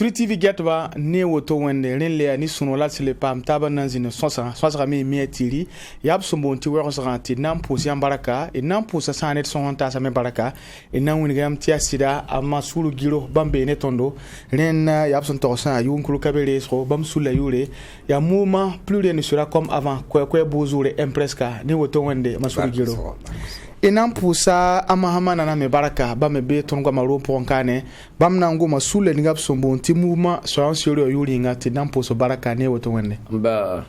Free TV Getwa ne woto wende ren ni suno la sile pam taba nanzine sosa mi tiri yab sumbonti wero santi nam pusi ambaraka e nam pusa sanet sonta sa me baraka e nan wini gam tia sida amma sulu giro bambe ne tondo ren yab son torsa yunkulu kabele so bam sula yure ya mouvement plus rien ne sera comme avant quoi bozure impreska ne woto wende masulu giro inam pusa amahamana na me baraka ba me be tongo maro ponkane bam nango masule ngap sombo nti mouvement so ansiro yuri ngati nam puso baraka ne woto wende ba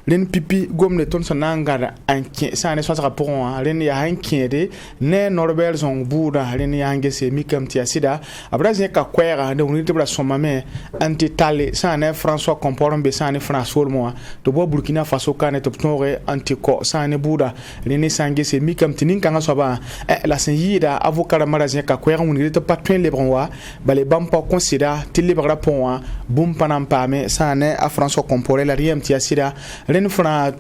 len pipi gomne ton sananga anki sane so saka pon len ya hankede ne norbert zong buda len ya ngese mikam ti asida abraze ka kwera de unité bla somame anti tale sane françois comporombe sane françois mo to bo burkina faso kane to tonre anti ko sane buda len sangese mikam ti ninka soba la seyida avocat marazien ka kwera unité pas twin lebronwa balé bampa considère til lebra pon bum panam pame sane a françois comporé la riem ti asida len fana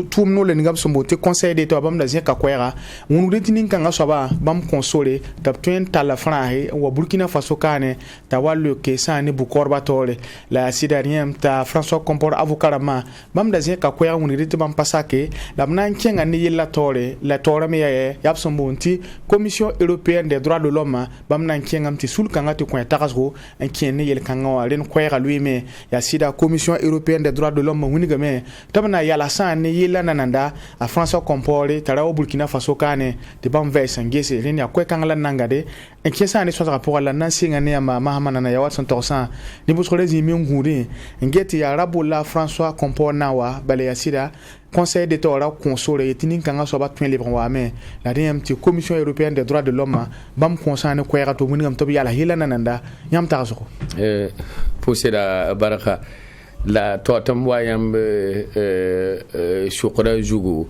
tumno le ngam sombote conseil d'état bam da zeka kwera wonu retinin kanga soba bam consolé tap tuen tala franhe wa burkina faso kane ta wallo ke sane bu korba tole la sidariem ta françois comport avocat ma bam da zeka kwera wonu ret bam pasake la mnan kenga ni yella tole la tore me yap sombonti commission européenne des droits de l'homme bam nan kenga mti sul kanga to kweta kasgo en kenne yel kanga wa len kwera lui me ya sida commission européenne des droits de l'homme woni game tabana yala sane yela nananda a François Compaoré tara o Burkina Faso kane de bam vesa ngese len ya kwe kangala nangade en kesa ne so rapport à la nansinga ne ma mahamana na ya watson torsan ni bosole zimi nguri ngeti ya rabola François Compaoré nawa bale ya sida conseil d'état ora consolé tinin kanga so ba twin libre wa me la DMT commission européenne des droits de l'homme bam consane kwera to munigam to yala hela nananda yam tazo posera baraka la totam wayam shukra jugu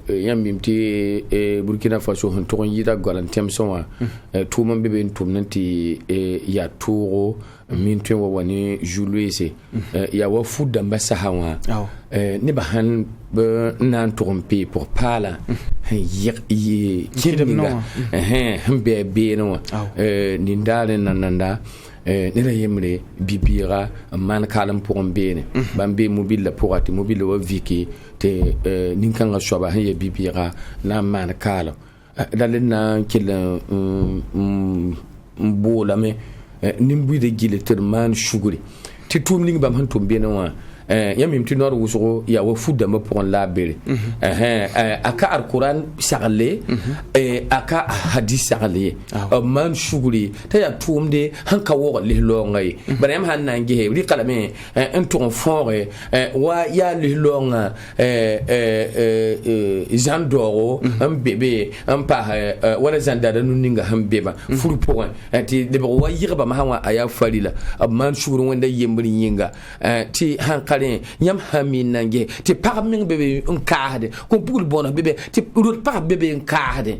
yam bimti Burkina Faso hon to yida golan temsonwa tumam bebe tum nanti ya turo min tun wani juluese ya wa fuda mbasa hawa ne ba han nan tromper pour parler kidinga be no ni ndale nananda ne la yemre bibira man kalam pour mbene bambe mobile pour ati mobile wa viki te ninkanga shoba he bibira na man kala dalena kila mbola me nimbu de gileter man shuguri ti tumling bam han tombena wa yamim ti nor wuso ya wa fuda ma pour la bere aka alquran sagle aka hadith sagle man shuguri ta ya tumde han ka wo le lo ngai barem han nangi he ri kala me en ton fore wa ya le lo nga Jean Doro un bébé un pa wala zandada nu ninga han beba furu pour ti de wa yirba ma hawa aya falila man shuguri wanda yemri yinga ti han yam hamin nange ti parmin bebe un kaade ko bugul bona bebe ti rut par bebe un kaade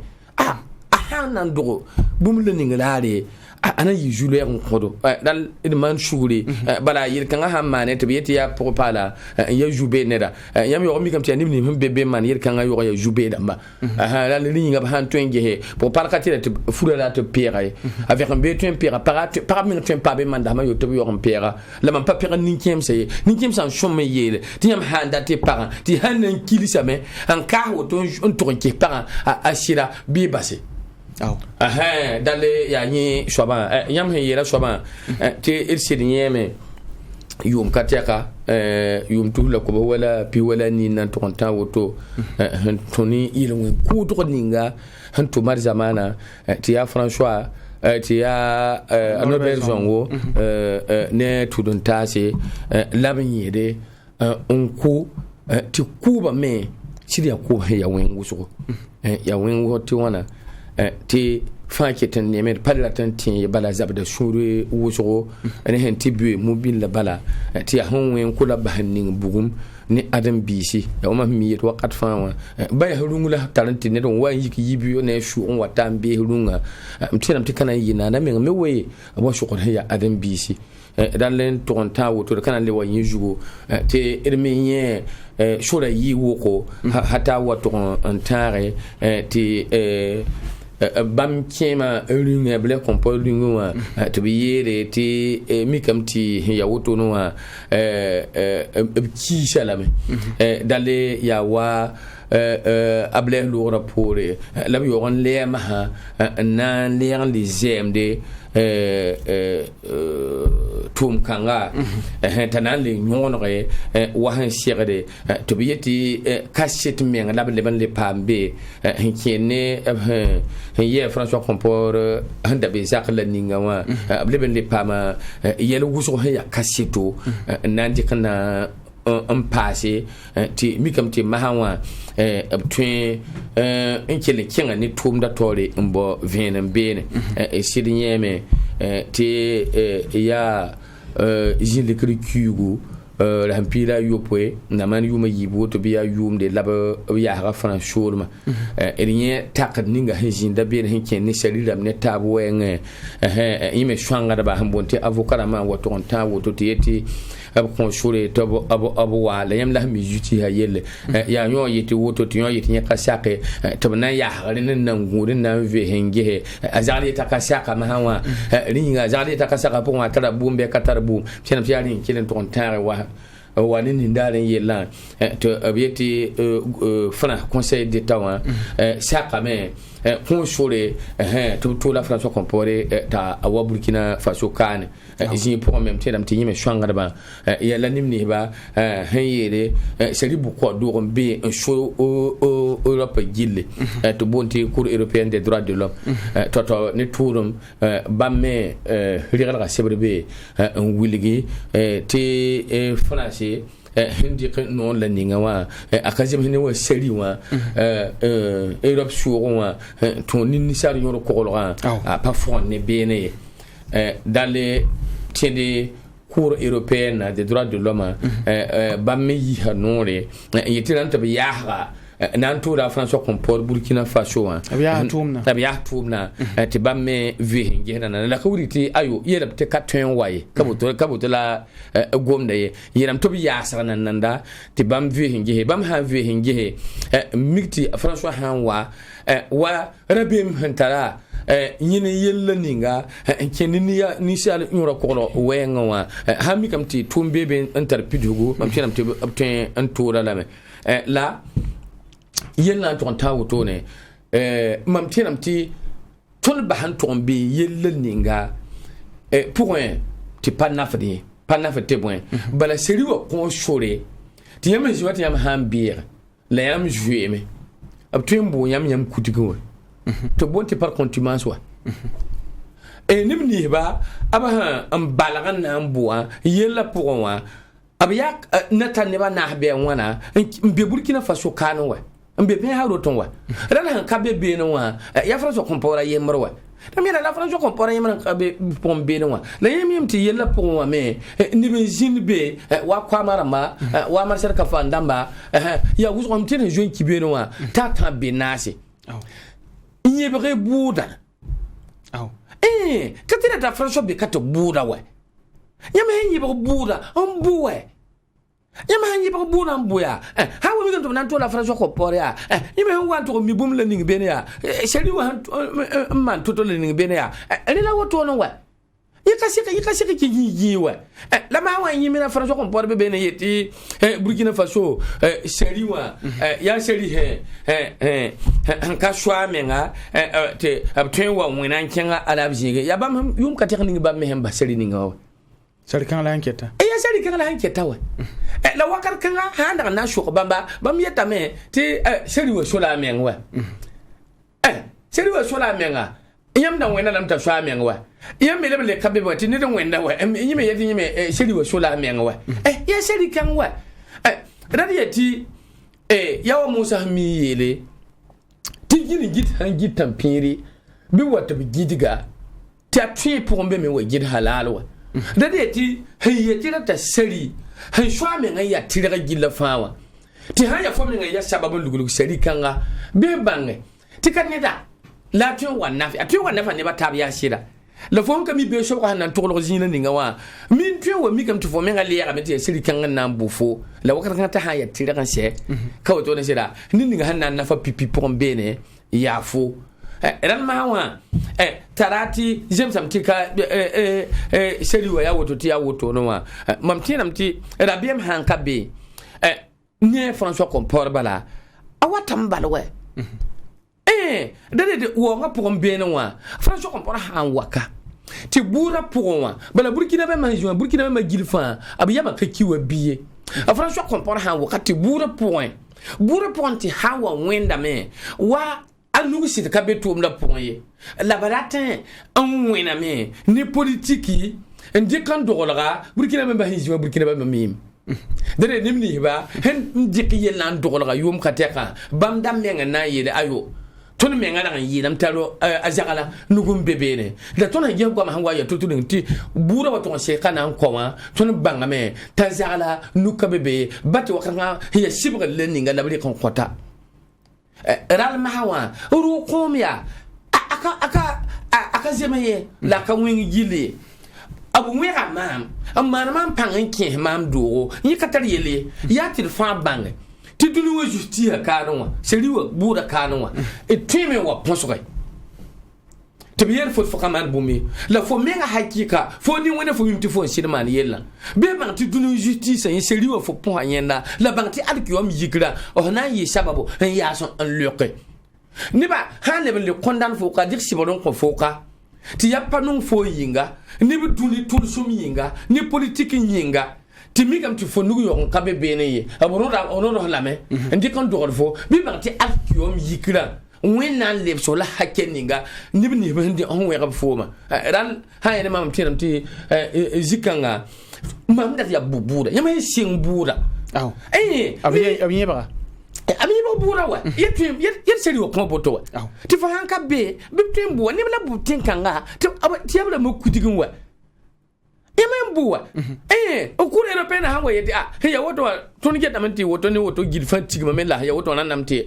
hanan do bum le ninglare ana yi juler on kodo dal man shuguri bala yir kan ha mane to beti ya pour pala ya jube neda yam yo mi kam ti ni bebe man yir kan yo ya jube damba dal ni ngab han twenge he pour par katira te furela te pere avec un betu un pere par mi tu pas be man dama yo to yo un pere la man pas pere ni kem san chome yele ti yam handa te par ti hanan kilisa me an ka wo to on to ke par ashira bi basse dale ya ni shoba yam he yera shoba te irsi nyeme yum katiaka yum tula ko wala pi wala ni nan to konta woto toni ilon ku to ninga han to mar zamana ti ya François ti ya Albert Zongo ne tudun tase labnyede on ku ti kuba me sidia ku ya wen wuso ya wen woti wana ti fanketen nemer palatan tin bala zabda shuru wuso ne hen tibu mobile bala ti honwen kula bahanning bugum ni adam bisi ya ma mi to wakat fa ba ya rungula taranti ne don wa yiki yibiyo ne shu on watam be runga mtinam tikana yina na me we abo shukon ya adam bisi dan len tonta woto kana le wa yijugo te ermenye shura yi woko hata wato antare ti bam kema runga ble kompo runga to be yere ti mi kam ti ya woto no ki shalame dale ya wa able lo rapporé la bi on le ma nan le les zemde tum kanga tanan le nyonre wahan shigre to bi yeti kashet men la le ban le pambe hinkene ye François Compaoré handa be zakla ninga wa able ben le pama yel wuso ya kasheto nan dikana un passé ti mi kam ti mahawa between kele kinga ni tum da tore mbo venen bene sidnyeme ti ya jili krikugo la hampira yopwe na man yuma yibo to biya yum de laba ya ha franchement rien takad ninga hejin da bien hinken ni shalira ne tabo en yime shwanga da ba hambonte avocat ma wato onta wato tieti ab konshore to abo wala yam la mi juti ha yelle ya nyo yiti woto ti nyo yiti nya kasake to na ya harin nan gurin nan ve henge azali ta kasaka ma hawa ringa azali ta kasaka po wa tara bumbe katarbu chena piali kilen to ontare wa ni ndalen yella to abieti fana conseil d'état wa saka me konshore to la François Compaoré ta awa Burkina Faso kan isin pour même tedam ti yime shwanga ba ya la nimni ba hayere seri bu ko do be un show Europe gille to bonti cour européenne des droits de l'homme to ne tourum bamme rigal ga sebrebe un wiligi ti français hindi non la ninga wa akazim hini wa seri wa Europe sur wa ton initial yoro ko la pas fond ne bene dans les tiende cour européenne des droits de l'homme bamme yi hanore yetiran tabi yaha nan to la François Compaoré Burkina Faso abiya tumna te bamme vi ngena na la kawriti ayo yela te katwen waye kabuto la gomda ye yelam to bi yasara nan da te bam vi ngehe bam ha vi ngehe mikti François hanwa wa rabim hantara nyine yella ninga kenini ya nisal nyora ko wenga wa ha mi kam ti tumbe be interpidugo mam tinam te obtain antura la me la yella ton tawo to ne mam tinam ti ton ba han ton be yella ninga pour un ti pas nafdi point bala seri wa ko chore ti yam jiwati yam hambir la yam jueme obtain bo yam kutigo to bonti par contumace wa nimni ba aba am balagan na mbuwa yella pour wa abya nata ne ba na be wana mbe Burkina Faso kanu wa mbe pe ha roton wa rana ka be be no wa ya François Compaoré yemro wa tamira la François Compaoré yemro ka be pom be no wa la yemim ti yella pour wa me ni be jinbe wa kwa marama wa marshal ka fandamba ya wuzo am tene join ki be no wa ta be nasi yebere buda katira ta François be kato buda we yama yebere buda ambuwe yama yebere buda ambuya ha we mi to nan to la François Compaoré yama wan to mi bum la ning bene ya seri wa man to la ning bene ya ni la woto no we yikasika ki we la ma wa yimi na François Compaoré be bene yeti Burkina Faso seri wa ya seri ka shwa menga te abtwen wa wena kenga alabjige ya bam yum ka tekni ba me hemba seri ninga seri kan la enquête ya seri kan la enquête wa la wakar kan ha nda na shoko bamba bam yeta me te seri wa shola menga seri wa shola menga yam da wena lam ta shwa menga wa yam me lebele kabe ba ti ni da wenda wa yime yeti yime seri wa shola menga wa ya seri kan wa radiyati yawa Musa mi yele tigini git han gitan piri bi wata bi gidiga ta tui pour mbe me wa gid halalwa radiyati hayati ta sari han shwa me ngai ya tira gilla fawa ti haya fo me ngai ya sababu lugulu sari kanga be bange tikane da la tui wa nafi ne ba tabiya shira la fon ka mi be so ko nan tokolo zina ninga wa min tue wa mi kam to fo men ga liya meti siri kan nan bufo la wakata kan ta ha ya tira kan se ka wato ne sira nin ninga han nan nafa pipi pour bene ya fo ran ma wa tarati jemsam tika seli wa ya woto ti ya woto no wa mam tinam ti rabiem hanka be ne François Compaoré bala awatam balwe de wo nga pour mbene wa François Compaoré han waka ti bura pour wa bala Burkina ba manjou Burkina ba gilfa abiyama ka kiwa biye François Compaoré han waka ti bura pour ti hawa wenda me wa anugu sit ka betum la pour ye la baratin en wena me ni politique ndi kan dogola Burkina ba manjou Burkina ba mim dere nimni ba hen ndiki yelan dogola yum kateka bam dam menga na yele ayo ton menga na yilam talo azagala nugum bebene da ton haje ko ma hangwa ya tutu nti bura wato se kana nkoma ton banga me tazala nuka bebe bati wakanga ya sibga leninga labri kon kota ral mahawa ru komya aka zemaye la ka wingi gile abu mwera mam amma mam pangin ke mam do yi katar yele ya tilfa bange ti dunu wa justice kanwa seriwa bura kanwa e teme wa ponsoy to biyer fo kaman bumi la fo menga hakika fo ni wona fo yimti fo sinman yella be ban ti dunu justice en seriwa fo pon anyenda la ban ti alkiwam yikra o na yi sababu en ya son en loke ni ba han le condamne fo ka dir sibodon ko fo ka ti yappa non fo yinga ni bi duni tul sum yinga ni politique yinga ti mi kam ti fo nugu yon ka be bene ye abono da ono do lame ndi kan do fo bi ba ti alkiom yikra wena le so la hakeninga ni bi ni ndi on we ga fo ma ran ha ene mam ti zikanga mam da ya bubura yama sing bura aw abi ba ami ba bura wa yetim yet seri wa ko boto wa ti fa hanka be tim bu ni la bu tin kanga ti abla mo kudigin wa yemen buwa o cour européen ha waye ya woto ton get amanti woto ni woto gil fantig ma mela ya woto nan namti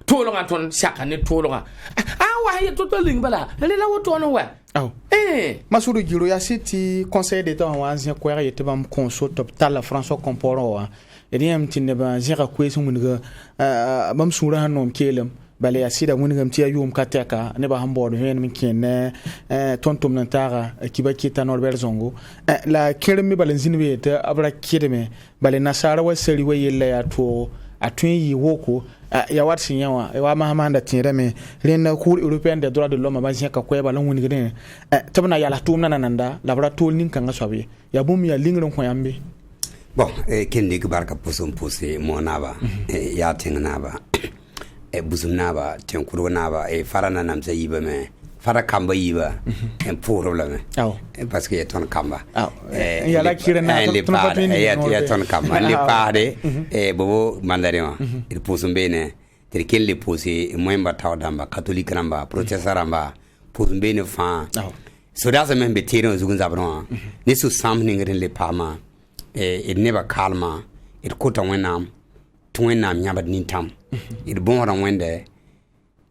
to lo ton saka ni to lo wa ya to ling bala le la woto no wa masuru giro ya city conseil d'état en ancien quoi yete bam conso top tal François Compaoré wa ediem tinne ba zira kwesu munga bam sura hanom kelem bale asida wonigam ti ayum kateka ne ba hambodo hen min ken tontum nantara kiba kita Norbert Zongo la kermi balen zinwe te abra kideme bale nasara wa seri wa yella ya to atun yi woko ya wat sinyawa wa mahamanda tinreme len cour européen des droits de l'homme ba zeka ko ba lan woni gene tabna yala tumna nananda la bra tol nin kanga sobe ya bum ya lingron ko yambe bon kendi ko barka posum posé monaba ya tingnaba buzumnaba tenkuru naba farana namsa yiba me fara kamba yiba pour la me parce que ton kamba ya la kirena ton patini ya ton kamba le pare bobo mandarima il posumbe ne tel kel le posé moyemba tawdamba catholique ramba protestant ramba posumbe ne fa so da même be tero zugun zabron ne su samni ngren le pama it never calma it kota wenam tuwenam nyabad nintam it bon ran wende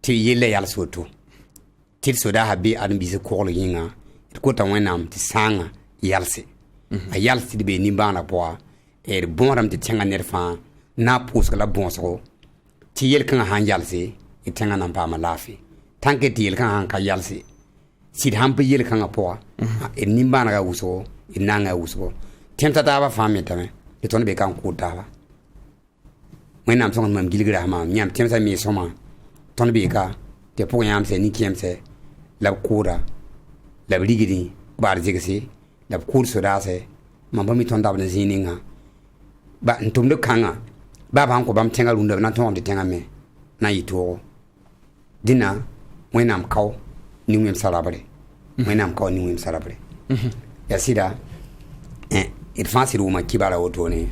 ti yele yal soto til soda habi an bise ko yinga it kota wenam ti sanga yalse a yalse de be ni bana po e bon ram ti tenga nerfa na pus kala bon so ti yel kan han yalse it tenga nan pa ma lafi tanke ti yel kan han ka yalse sid hampe yel kan po e ni bana ga uso inanga uso tenta ta ba fami tame e ton be kan ko ta ba wenam song mam gilgra ma nyam temsa mi soma ton bi ka te po yam se ni kiemse la kura la brigidi bar jigsi la kur so da se mam ba mi ton da bna zininga ba ntum de kanga ba ban ko bam tenga runda na ton de tenga me na yito dina wenam kaw ni ngem salabre wenam kaw ni ngem salabre ya sida il fansi ruma kibara otone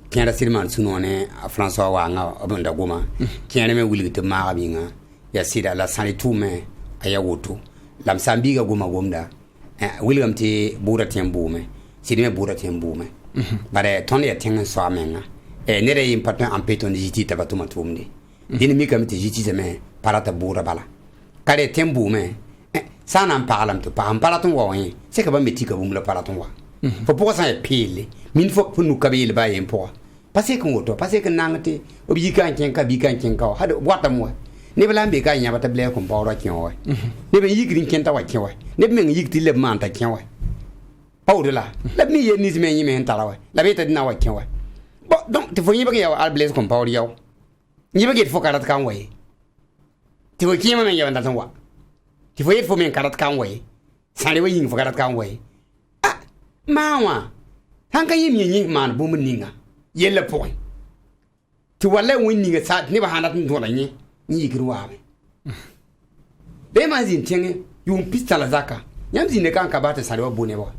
kiara sirman sunone François wanga abunda goma kiara me wulite ma binga ya sida la sani tume aya woto lam sambiga goma gomda william ti bura tembume sidime bura tembume bare ton ya tenga so amenga nere important en peton jiti tabatuma tumde dinamika mti jiti zeme parata bura bala kare tembume sana palam to pam paraton wawen c'est que ba metika bumla paraton wa fo pour ça pile min fo pour nous kabile ba yem pour parce que ngoto parce que nangati obi kan ken ka bi kan ken ka hado wata mo ne bala be ka nya bata ble ko pawra kyan wa ne be yigrin kenta wa kyan wa ne be men yigti le man ta kyan wa pawde la mi ye ni me nyime ntara wa la be ta dina wa kyan wa bo donc te fo nyiba ya al ble ko pawra yaw nyiba get fo karat kan wa ti fo kiyama men yaw ndatan wa ti fo yet fo men karat kan wa sare wa yin fo karat kan wa ah mawa hanka yim yin man bu mun ninga yella point ti wala woni nga sa ne ba hanat ndo la ni yigru wa me be ma zin tenge yum pistala zaka nyam zin ne kan ka bata sare wa bone ba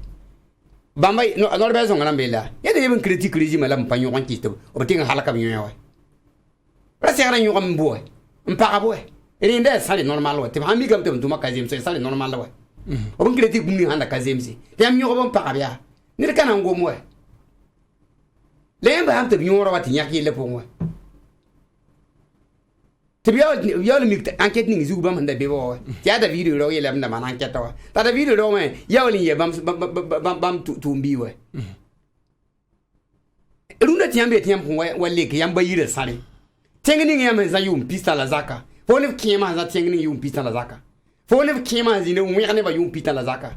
bamba no be zo ngana bela ya de ben critique riji mala mpanyo kan kisto o tinga halaka bi nyawa ra se ara nyu kam bo mpa bo ri nda sare normal wa te ha mi gam te tuma kazim so sare normal wa o ben critique bumni handa kazim si te am nyu ko bon pa bia ni kana ngomo le ba am te nyoro wa ti nyaki le po te biya le mi enquête ni zu ba man da be bo ya da video ro yele am da man enquête wa ta da video ro me ya wali ye bam tumbi we runda tiambe tiam wa le ke yamba yire sare tengni ngi am za yum pista la zaka fo ne kema za tengni yum pista la zaka fo ne kema zine mu ya ne ba yum pista la zaka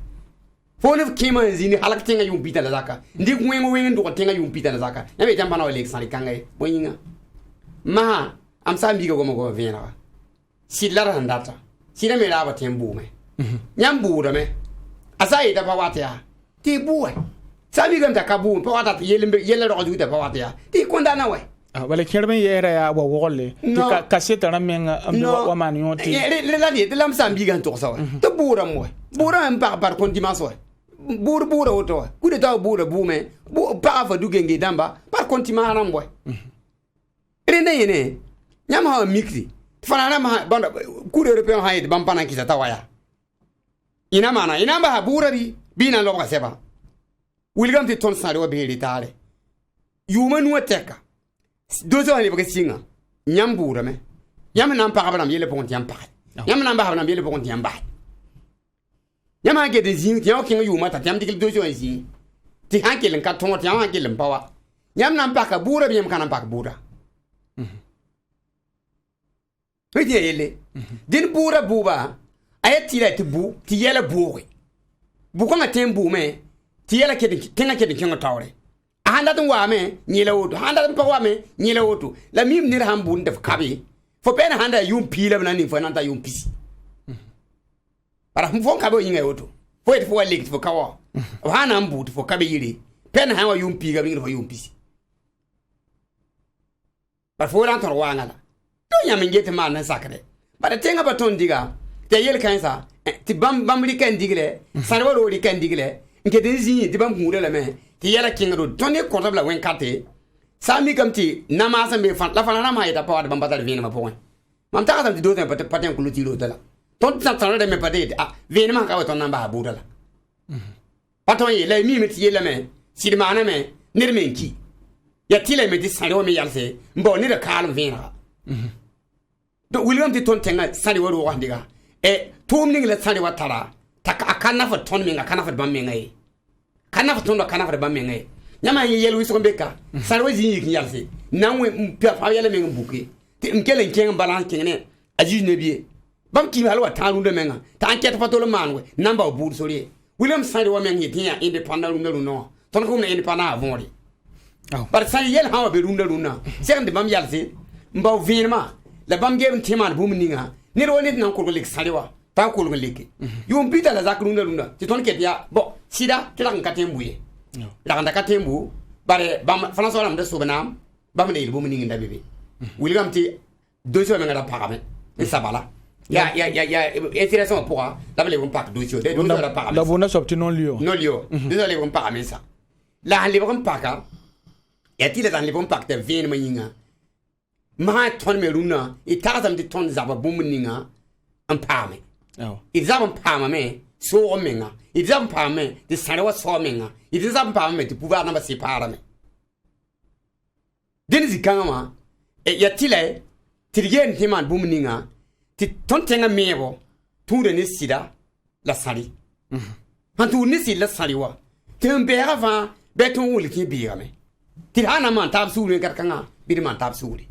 fo ne kema zine halak tenga yum pista la zaka ndi ngwengo ndo tenga yum pista la zaka ya be jamba na le sare kangai boyinga ma am sa mbiga go mo vena si la randata si na me la ba tembu me nyam bu da me asa ida pa watia ti bu sa mbiga mta kabu pa wata yele ro ju da pa watia ti konda na we wala kerben yera ya wa wolle ti ka seta na men am wa man yoti le la di lam sa mbiga to sa to bu ra mo bu ra am par kon dimanche bu ra oto ku de ta bu ra bu me bu pa fa du genge damba par kon timara mo rene yene nyama ha mikri fanana ma banda ku de européen ha yede bam panan kisa tawaya ina ba ha burari bina lo ka seba wilgam ti ton sare wa be ritare yumanu ateka dozo ali ba singa nyam bura me nyam nan pa abram yele pon tiam pa nyam nan ba abram yele pon tiam ba nyama ge de zin tiam kin yuma ta tiam dikil dozo zin ti hankel ka ton tiam hankel pawa nyam nan pa ka bura bi nyam kan pa ka bura Wait yele. Din bura buba. Ayati la tibu ti yela buwe. Buko nga tembu me ti yela kedi tenga kedi kinga tawre. Ahanda tun wa me nyela woto. Ahanda tun pa wa me nyela woto. La mim nir hambu ndef kabi. Fo pena handa yum pila bana ni fo nanta yum pisi. Para mfon kabo yinga woto. Fo et fo wa lek fo kawa. Hana hambu fo kabi yiri. Pena hawa yum piga bi fo yum pisi. Para fo ran tor wa ngala. Ya min gete ma na sakre bara tenga baton diga te yel kansa ti bam ri kan digle sarwa ro ri kan digle nke de zi ti bam ngure la me ti yela kingro tonne ko tabla wen kate sami kamti na ma sa me fan la fan na ma ita pa bam batar vina ma point mam ta ka ti do te paten ku ti ro dala ton ta ta de me pade vina ma ka ton na ba bu dala paton ye la mi ti yela me si ma na me nir men ki ya ti le me ti sarwa me yalse mbo ni de kalm vina do William ti ton tenga sari woro wandiga tum ning le sari watara ta akana fa ton minga kana fa bam minga kana fa ton do kana fa bam minga nyama yelu wiso mbeka sari wazi yi yalse nanwe mpia fa yele minga buke ti mkele nkenga balance kengene aji ne biye bam ki halwa tanu de menga ta enquête fa to le manwe namba obu sori William sari wa menga tiya independent no ton ko na independent avori par sari yel hawa be runda sende bam yalse mbaw vinma la bam gem timan bum ninga ni ro nit nan ko lik saliwa ta ko lik yum bita la zakru lunda ti ton ket ya bo sida ti lan katembuye la kan katembu bare bam France wala mda subanam bam ne bum ninga ndabe wilgam ti dojo me ngada pakame e sabala ya intéressant pour la bale bum pak dojo de dojo la pakame la bona sorti non lio désolé bum pakame ça la le bum paka ya ti la dan le bum pak te vin ma yinga ma ton me runa e tazam de ton zaba bumuninga am pame e zaba pama me so menga e zaba pame de sarewa so menga e zaba pame de pouvoir na ba separa me denzi kama ya tile tirgen timan bumuninga ti ton tenga mebo tuure ni sida la sari han tu ni sida la sari wa tembe avant beton wul ki biya me ti hana man tab suuri kar kanga bir man tab suuri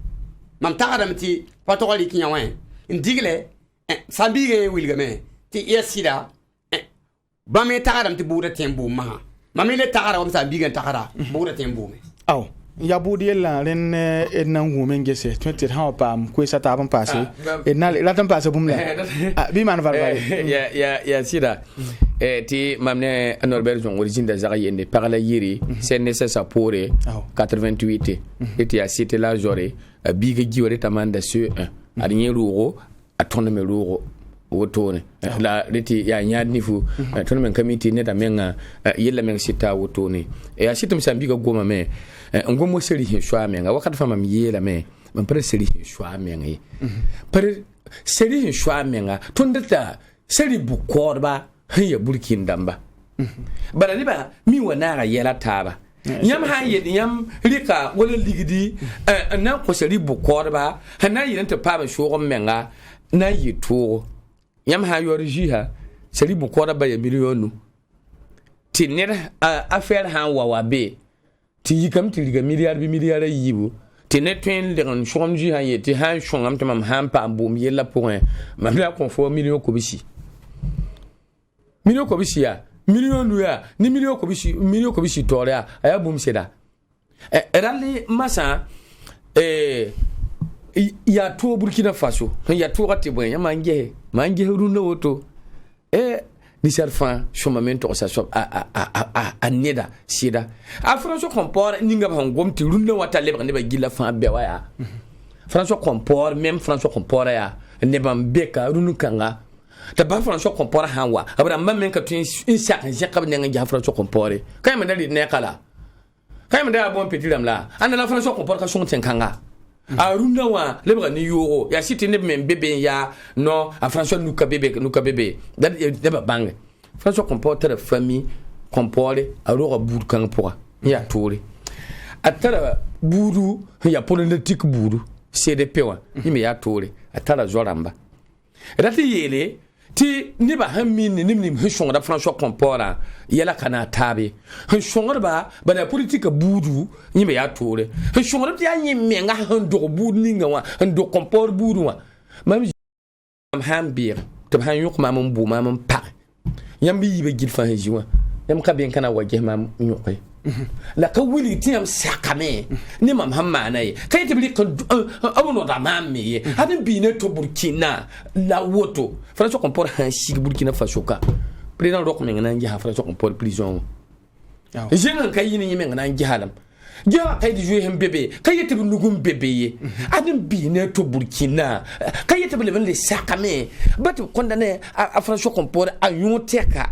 mam tagadam ti patoli ki nyawen ndigle sambige wilgame ti yasida ba me tagaram ti buura tembu ma me le tagara om sambiga tagara buura tembu me aw ya budi yella ren nan ngumen gese twetir ha pam ko sa taban passé et na la tan passé bum la bi man varvar ya sida ti mamne Norbert Jong origine da zaka yende parala yiri c'est nécessaire pour 88 et ti a cité la joré biga giwore tamanda sur 1 adnye rugo atone me rugo wotone la reti ya nyadni fu ton men committee ne da menga yella men sita wotone e a situm sambiga goma me ngomo seri hin shwa menga wakat fama mi yela me man pare seri hin shwa menga pare seri hin shwa menga ton data seri bukorba ya burkin damba bara ni ba mi wana ga yela taba nyam ha yedi nyam rika wala ligidi na ko seri bukorba hana yiranta paba shogo menga na yitu yam ha yoriji ha seri bukora ba ya milionu ti ne affaire ha wa be ti yikam ti liga milliard yibu ti ne twen de ran shomji ha yeti ha shongam tamam ha pa bum yella point mam la confort million ko bisi ya million ya ni million ko bisi toria aya bum seda rali masa ya to Burkina Faso ya to gati bon ya manje runa woto ni serfan chomamento sa so a neda sida a François comport ninga ba ngom ti runa wata leba ne ba gila fa be waya François comport même François comport ya ne ba mbeka runu kanga ta ba François comport hanwa abra mammen ka tin insa ka ba ne nga François comport kay ma dali ne kala kay ma da bon petit lam la ana la François comport ka son tenkanga aruna wa lebra ni yoro ya siti ne men bebe ya no a François nuka bebe da ba bang François comporte la famille comporte alors bour kan pour ya tore atara buru ya politique buru CDP wa ni ya tore atara zoramba rati yele ti ni ba hamini ni hishon da François compora yela kana tabe hishon ba da politique budu ni me ya tore hishon da ya nyi menga hando budu ninga wa hando compor budu wa mam hambir to han yok mam bu mam pa yambi yibe gilfa hijiwa yam ka ben kana waje mam nyokai la ka wili tiam sakame ni mam hamma nay kay tibli ko awono da mamme hadin bi ne to Burkina la woto François comport han sig Burkina Faso ka président rok men nan jaha François comport prison jengan kay ni men nan jahalam ja kay di jouer hem bébé kay tibli nugum bébé hadin bi ne to Burkina kay tibli ben le sakame bat condamné à François comport a yoteka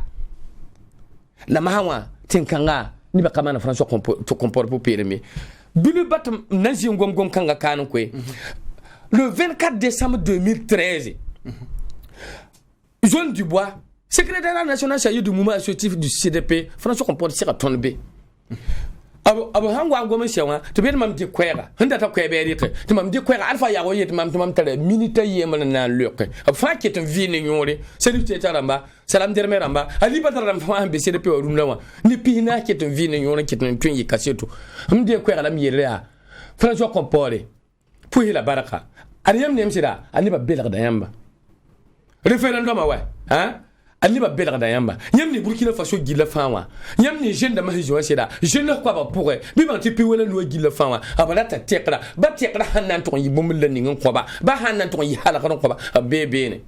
la mahawa tinkanga ni ba kamana François comport pour permis bilu batam nazi ngom kanga kanu kwe le 24 décembre 2013 Jean Dubois secrétaire national chargé du mouvement associatif du CDP François comport sera tombé abo hangwa ngoma sewa to be mam di kwera handa ta kwebe rite to mam di kwera alfa ya woyet mam to mam tare minita yemal na lukke fa ke to vini nyore selu te taramba salam derme ramba ali bataram fa be CDP o rumlawa ni pina ke to vini nyore ke to tun yi kaseto mde kwera lam yere ya François comport pour la baraka ariyam nem sida ani ba belag da yamba référendum wa ali ba belga da yamba yamni Burkina Faso gila fawa yamni jeune da mahijo sida jeune ko ba pour bi ba ti piwela no gila fawa abala ta tekra ba tekra hanan to yibum la ningan ko ba hanan to yi hala ko ba bebe ne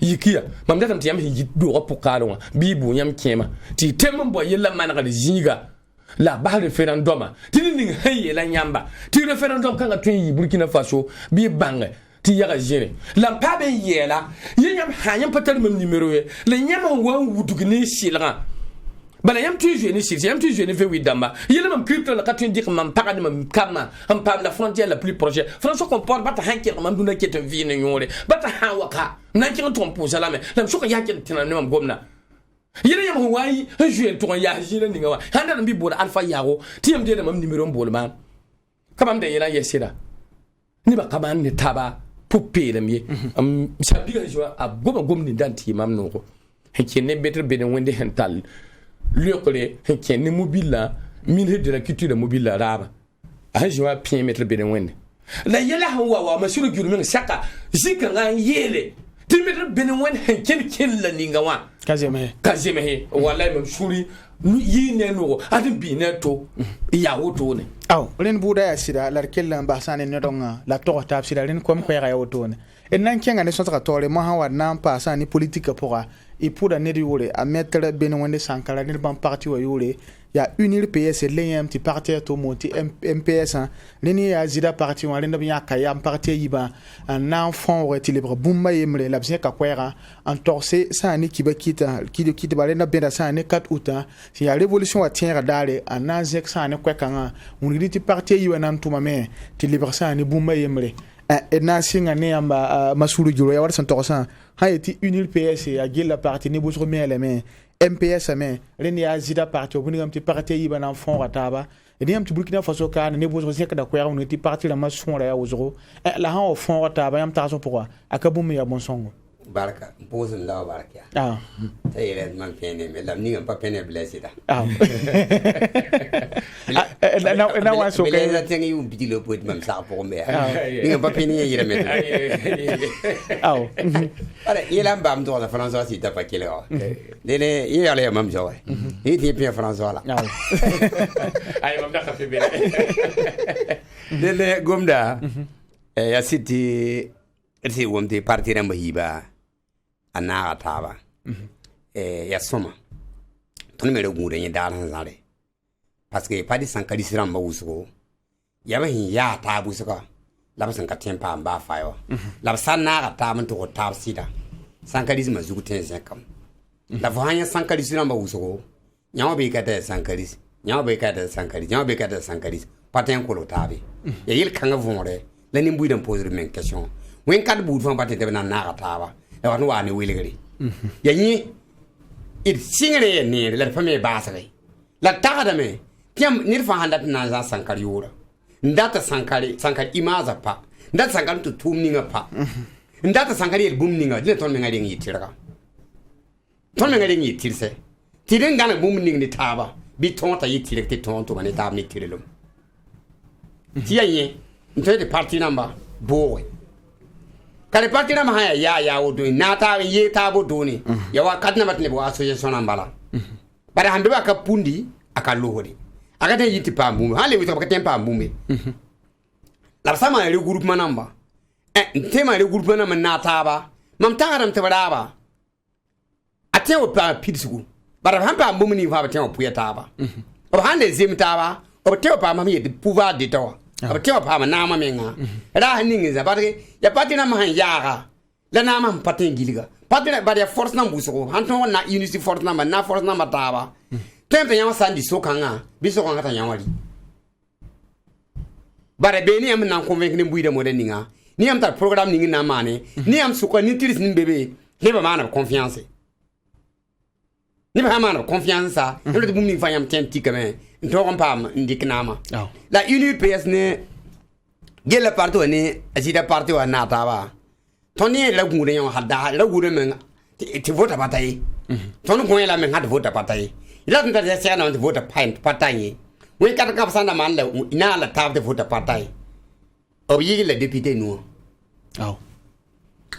yikiya mam da tam ti yam hi do ko kalon bi bu yam kema ti temam bo yella man ga jiga la ba référendum ti ni haye la nyamba ti référendum kan ga tun yi Burkina Faso bi banga ti yaga jere lampa be yela yanyam hanyam patal mem numéro ye le nyam wa wudugni silra bala yam tu jeune sil yam tu jeune ve widamba yela mam crypto la katun dik mam parade mam kama am pa la frontière la plus proche François comport bata hanker mam duna kete vine nyore bata hawaka nan kin ton pour ça la mais lam soka yakin tinan mam gomna yela yam wayi un jeune to ya jina ninga wa handa mbi bola alpha yago tiyam de mam numéro bol ma kamam de yela yesida ni ba kaman ni taba pour payer mieux sabiga joa a gom ni danti mam no ko hekene betre beden wende hental lekole hekene mobile min de la culture mobile raba a joa pien metre beden wende la yela hawa wa masuru gurmin saka zika ngan yele timir bin wen ken la ninga wa kazeme he wallahi mam shuri yine no adin bi ne to ya woto ne aw len buda ya sida la kella mbasane ne donga la to ta sida len kom ko ya woto ne en nan kenga ne sonta tole mo hawa nan pasa ni politique pour et pour la yole à mettre ben wende sankara ne ban parti wa yole ya unir PS l'un petit parti to monti MPS leni ya zida parti wa lenda ya kaya parti yiba un enfant ou équilibre bumba yemre la bien ka kwera en torse ça ni kiba kita ki de balena benda ça ni 4 août si ya révolution wa tiendra dale en azek ça ni kwekanga on dit parti yiba nan tuma me ti libre ça ni bumba yemre et na singa ne amba masuru juro ya warsan torsa ha eti unir PS ya gila parti ni bosro me eleme MPS mais ren ya zida parti obuni ngam ti parti yiba na fond rataba et diam ti Burkina Faso ka ne bosro zeka da ko ya on ti parti la mason la ya ozro la ha au fond rataba yam taso pourquoi akabum ya bon songo baraka pose la baraka ah tayere man pene me lam ni ngam pa pene blessé da ah na wa so ke la tengi un petit le pot même ça pour me ni ngam pa pene yere me ah ala yela mbam do la françois si ta pa kele lele yele mam jowe ni ti bien françois la ay mam da ka fe be lele gomda ya city eti wonte parti ramba hiba ana ataba ya soma ton me regure ni dalan zare parce que pas de sankali siramba wusugo ya ba hin ya tabu suka la basan ka tempa ba fayo la sanna ka ta mun to ta sida sankali ma zugu ten kam la vanya sankali siramba wusugo nyawo be ka ta sankali nyawo be ka ta sankali nyawo be ka ta sankali paten ko lo tabe ya yil kanga vomore la ni mbuidan poser men question wen kad bud fam batte de na na taba e wanu wa ni weligri ya ni it singre ni la fami basare la tagada me piam nir fa handat na za sankari yura ndata sankari imaza pa ndata sankari to tumni nga pa ndata sankari el bumni nga le ton me ngadi ngi tirga ton me ngadi ngi tirse tiren gana bumni ni taba bi ton ta yitire te ton to mane tab ni tirelum tiye ntete parti number boy kare parti na mahaya ya wodo na ta ye ta bodo ni ya wa kadna matne bo association ambala bare hande ba ka pundi aka lohori aka te yiti pa mumbe hale wito ka tempa mumbe la sama le groupement namba tema le groupement namba na ta ba mam ta garam te bara ba ate o pa pidsugu bare hamba mumbe ni fa ba te o puya ta ba o hande zim ta ba o te o pa mami de pouvoir de tawa aba tewa pa ma nama menga ra haningi za barke ya patina ma han yaga la nama patin giliga patina ba ya force na buso hanton na unity force na force na mataba tempe yama sandi so kanga biso kanga ta yamari bare be ni am na convaincre ni buida mo den ninga ni am ta programme ningi na mane ni am suko ni tiris ni bebe ni ba mana confiance ni ba mana confiance ni le bum ni fanyam tenti kame ntogon pam ndiknama la UNPS ne gela parto ne ajida parti wa nata ba toni la gure yon hada la gure men ti vota patai toni ko la men hada vota patai ila tanta de se na vota paint patai we ka ka sana man la ina la tab de vota patai obi le député no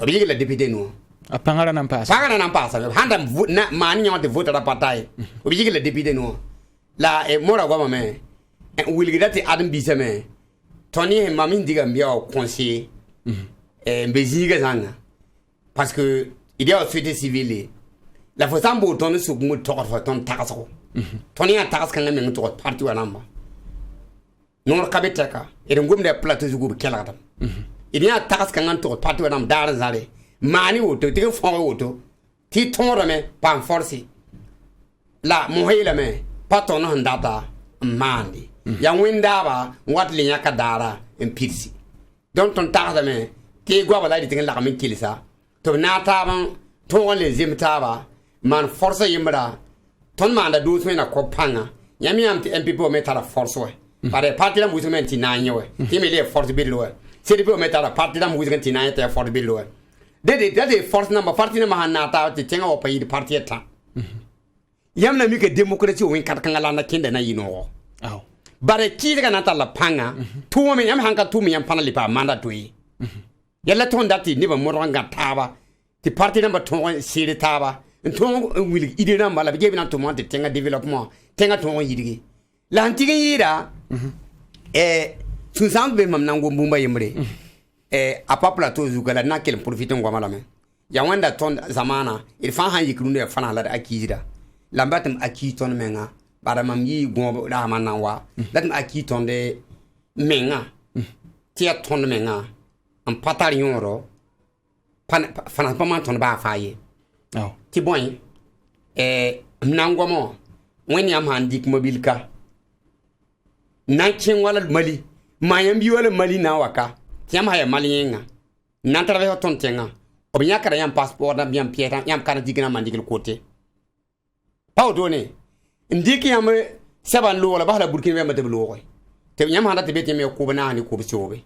obi le député no apangara nan pasa handa na man yon de vota patai obi le député no la mora gwa me wilgidati adam bisame toni mamin diga mbia o conseiller mbeziga zanga parce que il y a société civile la faut sambo ton su mu to fa ton takaso toni a takas kan men to parti wa namba non kabetaka e ngum de plateau zugu kela tam il y a takas kan to parti wa namba dar zare mani woto ti fon woto ti ton me pan force la mohela me paton no ndata mandi ya winda ba wat le nyaka dara en pirsi donc ton tarda me ke gwa bala di tin la kamin kilisa to na ta ban to le zim ta ba man force yimbra ton manda do so na ko panga nyami am ti mpp me tara force we pare parti la musu men ti na nyewe ti me le force bi lo c'est depuis me tara parti la musu ti na ta force bi lo de force number parti na ma na ta ti tenga o payi parti eta yamna mi ke démocratie o win kat kanga la na kende na yino bare ki daga na tala panga tu me yam hanka tu me yam pana lipa manda tui yalla ton dati ni ba moranga taba ti parti number ton sire taba ton will ide na mala be na to monte tenga development tenga ton yidigi la antiga yira sunsan be mam nango mbumba yemre a papla to zugala na kel profite ngwamala me ya wanda ton zamana il fa han yikrunde ya fana la akijira lambatam akiton menga bara mam yi gombo da mananwa latam akiton de menga tia ton menga am patar yoro fana pa ton ba faye ti boy nangomo wen yam handik mobilka nanchen wala mali mayam bi wala mali na waka tiam haya mali yenga nantra ton tenga obinya kara yam passport na biam pieta yam kana digina mandigil côté paw doni ndiki yam saban lo wala bahla burkina be matab lo koy te yam handa te beti me ko bana ni ko bsobe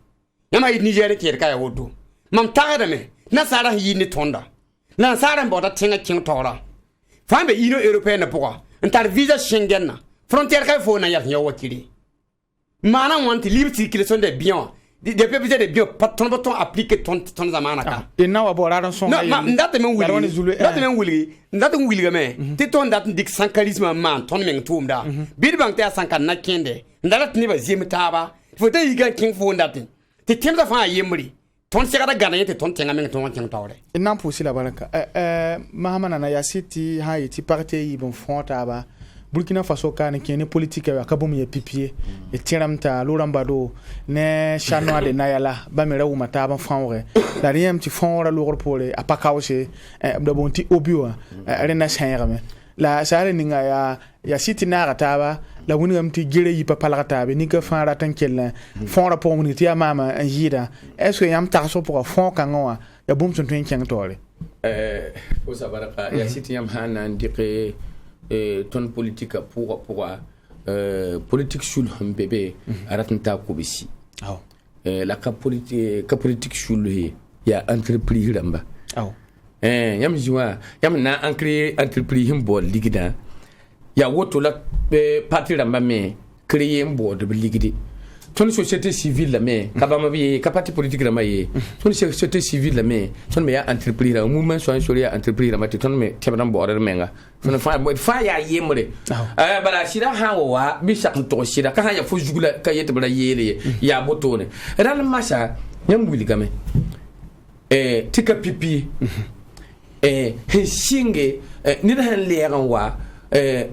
yam ay nigeria ke ka ya wodo mam tagada me na sara yi ni tonda na sara mbota tenga king tora fambe ino européenne pourquoi ntar visa schengen na frontière kay fo na ya wakili mana want libre circulation des biens des peuples des biens ton bouton appliquer ton zamana ka et na wa borara son non ndate men wuli ndate wuli me te ton dat dik sankarisme man ton men tumda bid bank ta sankan na kende ndalat ni ba zimta ba fo te yiga king fo ndate te temda fa yemri ton segada gana te ton tenga men ton tawre nan pousi la baraka mahamana na ya city ha yiti parti yi bon fonta ba Burkina Faso ka ne kene politique ya kabum ya pipier e tiramta lorambado ne chanois de nayala ba me rawu mata ban fanwre la riem ti fonra lor pole apakawse de bonti obio rena sayerame la sare ninga ya city na rataba la wunigam ti gire yi papala tabe ni ka fara tankella fonra po mun ti mama yida est-ce que yam tarso pour fond kanwa ya bum sun tun keng tole faut savoir que ya city yam hana ndike ton politique pour politique sur un bébé aratnta kubisi la politique sur le ya entreprise ramba yam jiwa yam na entreprise himbo ligida ya woto la parti ramba me créer un de ligidi ton société civile la me kabama bi kapati politique ramba ye ton société civile la me ton me ya entreprise la mouvement sur ya entreprise ramba ton me kebran border menga ton fa ya yemre bala sira hawa bi sak to sira ka ya fo jugula ka yete bala yele ya botone ran masa nyam wuli game tika pipi singe ni da han leran wa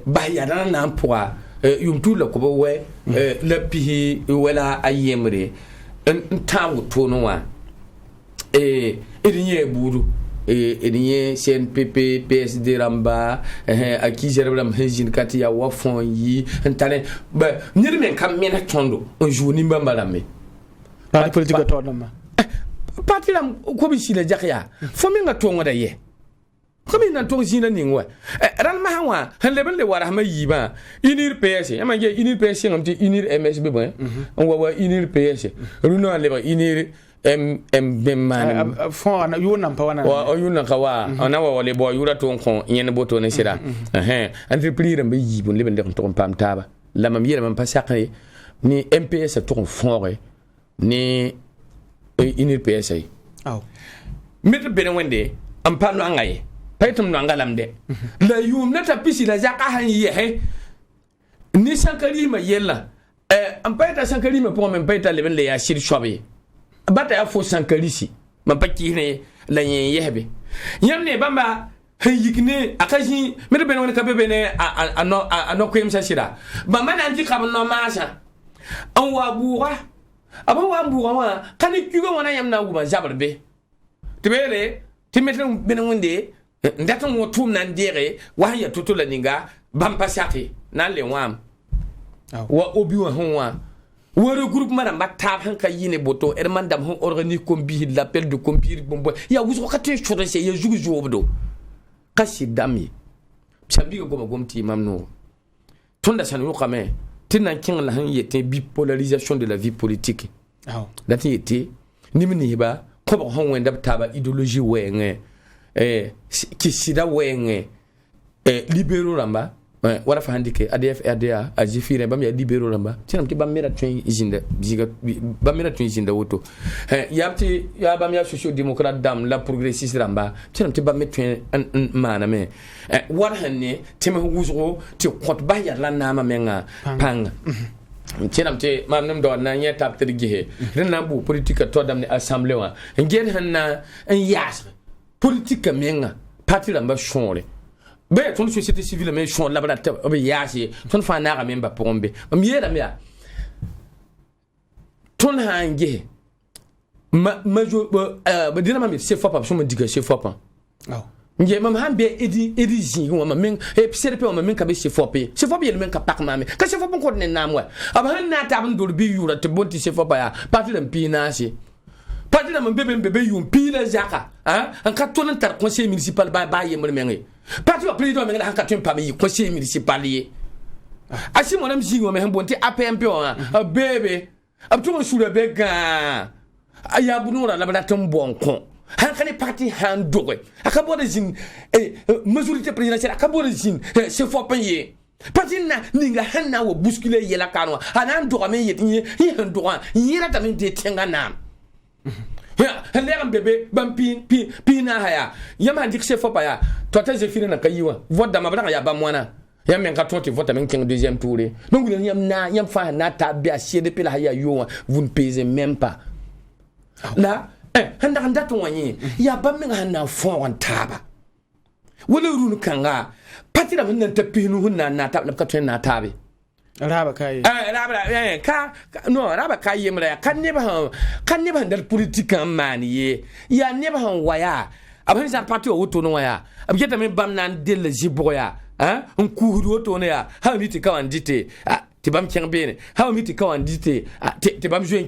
ba ya dan nan poa yumtu la ko we la pihi wala ayemre ntawo tono wa edinye buru edinye CNPP PSD ramba aki jerebram hejin kati ya wafon yi ntane ba nyiri men kam mena tondo un jour ni mbamba me parti politique to dama parti lam ko bi sila jakya fo mi nga tongo da ye comme nan to zina ningwa ran ma hawa han lebel le wara ma yiba unir PS ama je unir PS ngamti unir MSB bon on wa unir PS runo le ba unir man fon yuna pa wana wa yuna ka wa ona wa le bo yura to kon yen boto ne sira entreprise mbe yibon le ben de to pam taba la mam yele mam pa sakay ni MPS to fon ni unir PS mit ben wende am pa no angaye paitum no angalamde la yum nata pisi la jaka han ye ni sankari ma yella am paita sankari ma pour même paita le ben le ya shir shobe bata ya fo sankari si ma pakki ne la yen yebe yamne bamba yikne akaji me ben wona kabebe ne ano ko yim shira ba man anti kam no masa an wa buwa aba wa buwa wa kan kyugo wona yamna guma jabarbe tibele timetre ben wonde ndatan wo tum nan dere wa ya totola ninga bampa sati nan le wam wa obi wa honwa wo regroupe mara matab han ka yine boto er mandam hon organise combi l'appel de compir bombo ya wuzo ka te chore se ya jugu jobdo kashi dami chambi ko gomti mamno tonda sanu kame tinan kin la han yete bipolarisation de la vie politique dati yete nimni ba ko hon wenda taba idéologie wenge ki sida wenge libéraux ramba wara fa handike ADF RDA a jifire bam ya libero ramba tinam ti bam mera tun izinda biga bam mera tun izinda woto yabti ya bam ya social démocrate dam la progressiste ramba tinam ti bam metun mana me war hanne tema wuzo ti kot ba ya la nama menga pang tinam ti mam nam do na nya tap tri gihe ren nambu politique to dam ni assemblée wa ngeen hanna en yas politique menga parti ramba chonre ben ton société civile mais chon la bala be yaasi ton fa na ga memba pombe am yela me ton hange majo ba dina ma mi se fa pa so ma diga se fa pa nge mam hambe edi zin wa ma men e psere pe wa ma men ka be se fa pe le men ka pak ma me ka se fa ko ne nam wa aba han na ta ban do bi yura te bonti se fa pa ya parti lam pi na si parti lam bebe yum pi la jaka an ka ton tar conseil municipal ba yemre mengi parti wa président mengi han ka ton pa mi conseil municipal yi asi mo nam zingo me han bonti APMP wa bebe ab to sura be ga aya bunura la bala ton bon kon han kan parti han doge akabo de zin majorité présidentielle akabo de zin c'est fort payer parti na ninga han na wo bousculer yela kanwa hanan doga me yi han doga yira ta men de tenga nam ya leram bebe bam pin na haya yama dik c'est fort pa ya to ta je fini na kayiwa vote da mabra ya ba mwana yam men ka tonti vote men king deuxième tour donc yam fa na ta bi a chier depuis la haya yo vous ne payez même pas là handa to wani ya ba men na fon wan taba wala runu kanga patira men nan tapinu hunna na tab ka tun na tabe raba kai ka no raba kai yemra kan ne ba ndar politique maniye ya ne ba waya abin sa parti o to no waya abjeta men bam nan del jiboya on kuhuru to ne ya ha mi ti kawandite ti bam kyang bene ha mi ti kawandite ti bam joen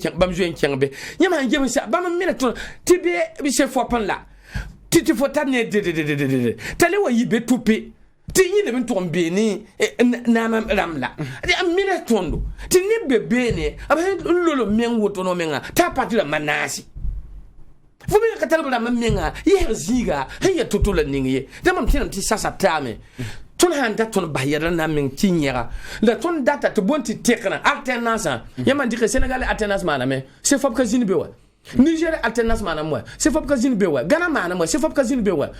kyang be nyama ngem sa bam mena to ti be bi chef fo pan la ti fo tan ne de tale wa yibe tupe ti yine ben ton bene na mam ramla di amina tondo ti ni bebe ne abe lolo men woto no menga ta parti la manasi fu me ka talbala menga ye ziga ya totola ningi de mam tinam ti sasa tame ton handa ton bayara na men tinyera la ton data to bonti tekna alternance yama ndike Sénégal alternance maname c'est fop ka zini bewa Niger alternance manam c'est fop ka zini bewa Ghana manam c'est fop ka zini bewa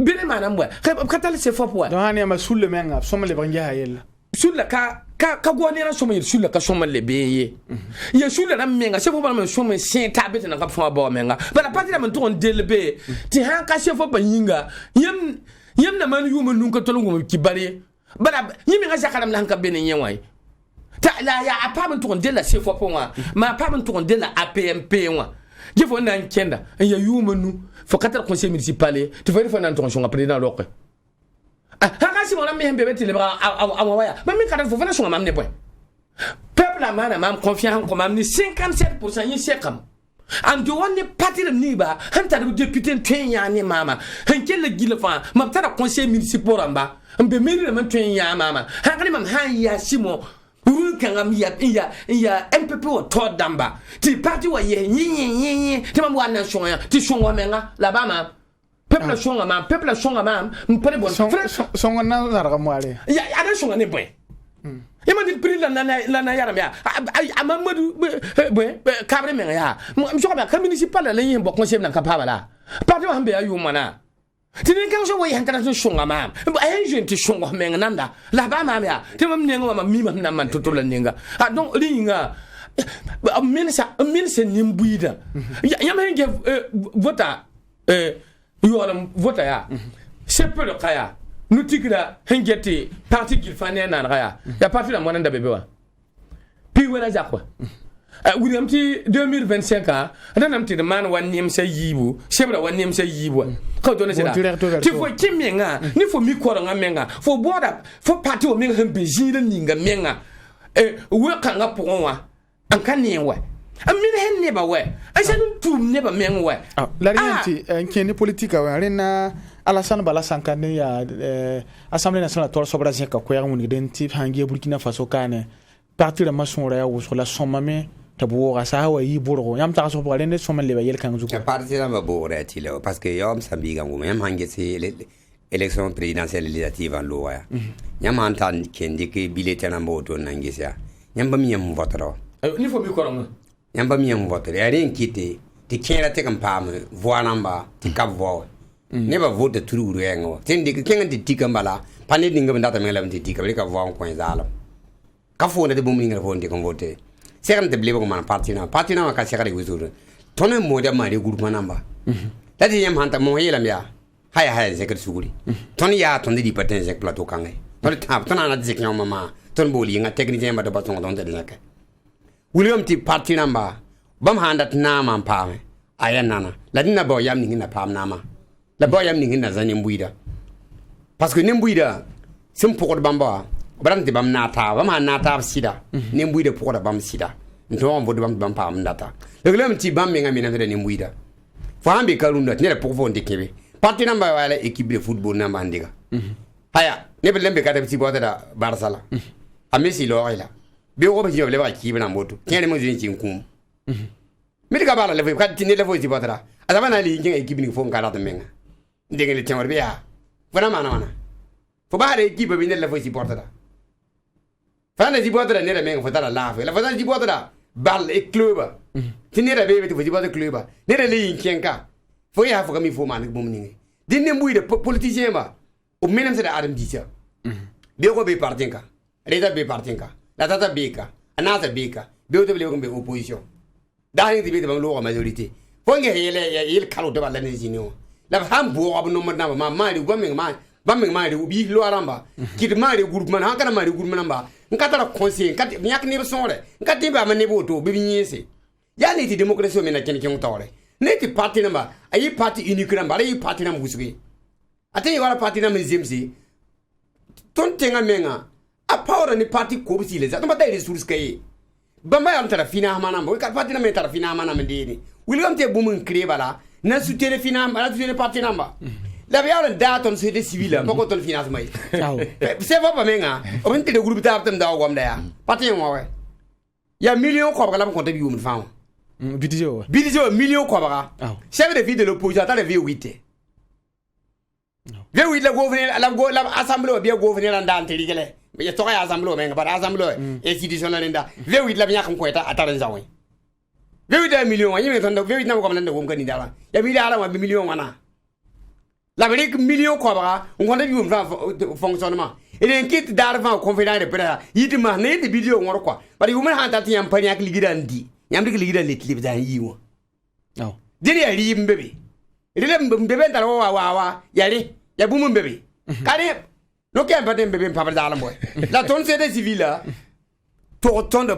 Benin manam ka tal c'est fop wa donc hani ma sulle menga soma le bangya hayel sulle ka gwanera soma sulle ka soma le beye ya sulle na menga c'est fop ba soma sin tabete na ka fa ba menga bala parti na ton delbe ti han ka c'est fop ba yinga yam na man yuma nunka tolongo kibare bala yimi nga jakaram la hanka benen yenwai ta la ya apam to de la sefo ponwa ma apam to de la APMP wa jefo nan kenda ya yuma nu fo katar conseil municipal tu fay fa nan ton son président lokwe haka si mona me bebe tele bra awaya ma mi katar fo fa na son mam ne boy peuple amana mam confiance ko mam ni 57% yin sekam an do wonne partir ni ba han ta député twenya ni mama han kelle gila fa ma tara conseil municipal ramba mbe meri man twenya mama han kan mam han ya simo ru kan am ya MPP o to damba ti parti wa ye yin ti mam wa nation ya ti shonwa menga la ba ma peuple shonga ma mpere bon songa na zara mwale ya ada shonga ne boy yama dit pri la na yaram ya Amadou kabre men ya mso ka municipal la yin bo conseil na kapaba la parti wa hambe ya yu mana tinin kan so way hantana so shonga ma ay jeune ti shonga men nanda la ba ma ya ti mam nenga ma mi ma na man totola nenga donc linga minsa nimbuida yama nge vota yoram vota ya c'est peu le kaya nutikira hengeti parti gilfane na raya ya parti la mwana bebe wa pi wala jakwa William ti 2025 adam ti de man wan nim sa yibu sebra wan nim sa yibu ko to ne sera ti fo kimenga ni fo mi ko nga menga fo boda fo parti o menga hambe jira ninga menga we kan ga pon wa an kan ni wa amine hen ne ba we asanu tum ne ba menga wa la rienti en politique wa rena Alassane Bala Sankane ya Assemblée nationale tol so Brazil ka ko ya nguni den tip hangi Burkina Faso kane parti la mason ya wo so la somame tabo ga sa wa yi burgo yam ta so ko le ne somme le ba yel kan zuko parti la ba bo re ti le parce que yom sambi ga ngum yam hangi se élection présidentielle législative en loya nyama antan kendi ke bilete na mboto nangisia nyamba mi yam votero ni fo mi koronga nyamba mi yam votero ya ren kite ti kera te kan pam voix namba ti kap voix ne ba vote turu yengo tindi ke kenga ti tikambala pane dinga ndata mengala ti tikabali ka voix ko zalo ka fo ne de bum ninga fo ndi kon vote seram te blebo man parti na ka sekare wuzuru tonen moja mari groupe namba tadi yam hanta mo yela mya haya zekar suguri ton ya ton di paten zek plateau kangai ton tap ton ana zek nyama ma ton boli nga technicien ba do baton don de zek William ti parti namba bam handa na man pame ayan nana la dina bo yam ni na pam nama la bo yam ni na zani mbuida parce que ne mbuida sim pokot bamba brante bam nata bam nata sida ne mbuida pokot bam sida ndo on bodo bam pam ndata le William ti bam nga mi na de ne mbuida fambe kalunda ne pour vonde kebe parti namba wala équipe de football namba ndiga haya ne be lembe kada ti bota da Barcelona a Messi lo ila be wo be yo le ba ki bana moto tiene mo jin kum mi diga bala le fo ka ti ne le fo ti bota da azaba na li ngi équipe ni fo ngala da menga ndenge le tiamor be ya fona mana fo ba re équipe be ne le fo ti bota da fa ne ti bota da ne le menga fo ta la fa la fo ta ti bota da bal e club ti ne re be ti fo ti bota club ne re li nkenka fo ya fo kami fo man bum ni dinne mbuy de politicien ba o menem c'est adam ditia be ko be partinka reda be partinka la tata beka anata beka be o de le ko be opposition da hin be de lo majorité fo nge yele kalo de ba la ne jino la ham bo ab no na ma ri go men ma ri ubi lo aramba kit ma ri groupe man ha kana ma ri groupe man ba nkata la conseil kat nyak ne be sonre nkati ba ma ne bo to be nyese ya ni ti démocratie men na ken tawre ne ti parti namba ayi parti unique namba ayi parti namba gusugi ate yi wala parti namba zemsi ton tenga menga a power ni parti ko bisi le zato mata resource kay bamba yam tara fina hamana mo ka parti namba tara fina hamana mendeni william te bumun cré bala na soutenir fina na soutenir parti namba la biya da ton société civile ko ton finance may c'est pas menga o ben te de groupe ta tam da wam da ya parti mo we ya million ko ba la ko te bi wum fam Bidjo million quoi bara. Chef de ville de l'opposition dans le V8. V8 la gouverner la assemblée bien gouverner en dans teligele. Mais il y a assemblée mais pas assemblée institutionnelle nda. V8 la bien ko eta atara zawe. V8 million yi mais ton V8 na ko man ndako ngani dala. Ya mi dala ma million wana. La verique million quoi bara, on connaît bien fonctionnement. Et l'inquiète d'argent conférence de presse. Il m'a né des vidéos ngor quoi. Parce que vous me hantati am paniak ligirandi. Yam dik ligira litlib dan yiwo dini ya ri mbebe rile mbebe ndala wa yari ya bumu mbebe kare no ke mbade mbebe papa dala boy la ton c'est civile ton de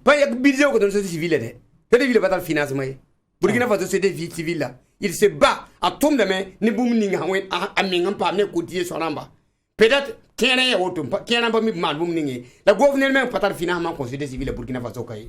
pas ya bidjo ko ton c'est civile de ville batal finance may Burkina Faso c'est des civile là il se bat à tombe de main ne bumu ni ngam amingam pa ne cotier son namba peut-être kene ya wotum kene ba mi mal bum ningi la gouvernement même patar financement conseil civil Burkina Faso kay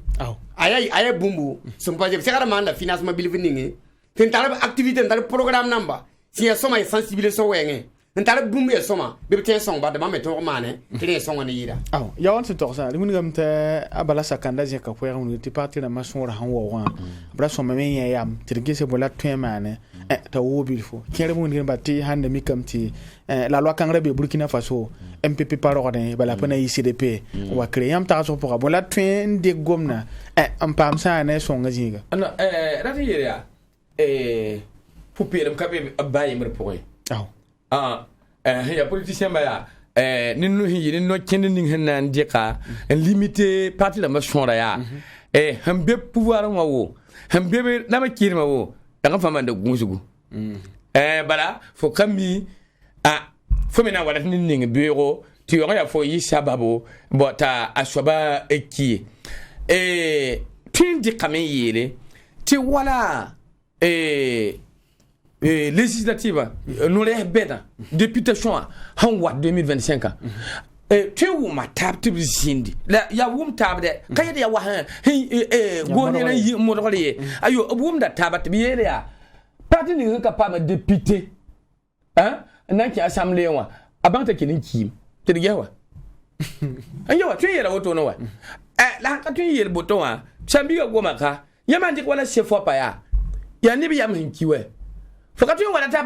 aya bumbu sum pa je sekara man la financement bil ningi ten tala activité dans le programme namba si ya soma sensibiliser wenge ntala bumbu ya soma be ten son ba de ma meto mane tele son ne yira ya want to sa limun gam ta abala sakanda je ka poya on ti parti na mason ra han wo wa bra so me ya yam tirge se bola twen mane ta wo bilfo kere mun ngin batti hande mi kamti la loi kangre be Burkina Faso MPP parode bala pana ICDP wa créer am ta so pour bola twen de gomna am pam sa ne so ngajiga ana rati yeria pour pire kabe baye mer pour ya politicien ba ya ninu hi ninu kende ning hanan dika limité parti la machon ra ya hambe pouvoir ngawo hambe na ma kirma wo daga fama da gunsugu bala fo kami fo mena wala ning bureau tu ya fo yi sababu bota aswaba eki tindi kame yele ti wala législative nous les bêta députation en 2025 tu wu ma tab tu zindi la ya wum tab de kayede ya wa goni na yi mo dole ayo wum da tabat bi yele ya parti ni ka pa ma député nan ki assemblée wa abanta kinin ki te de wa ayo wa tu yele woto no wa la ka tu yele boto wa chambi ga goma ka yama ndik wala chef wa pa ya ni bi yam hin ki we fakatu wala ta